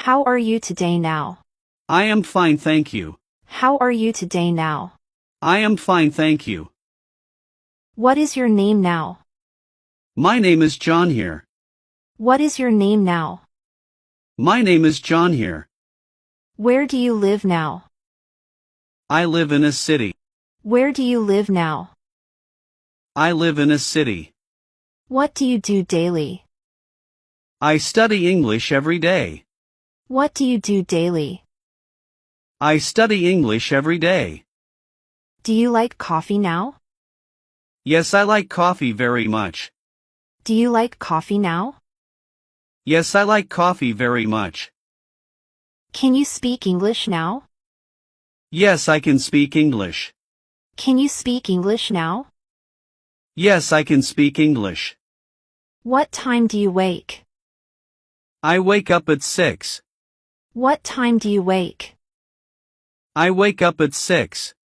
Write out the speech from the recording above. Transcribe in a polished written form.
How are you today now? I am fine, thank you. How are you today now? I am fine, thank you. What is your name now? My name is John here. What is your name now? My name is John here. Where do you live now? I live in a city. Where do you live now? I live in a city. What do you do daily? I study English every day. What do you do daily? I study English every day. Do you like coffee now? Yes, I like coffee very much. Do you like coffee now? Yes, I like coffee very much. Can you speak English now? Yes, I can speak English. Can you speak English now? Yes, I can speak English. What time do you wake? I wake up at 6. What time do you wake? I wake up at 6.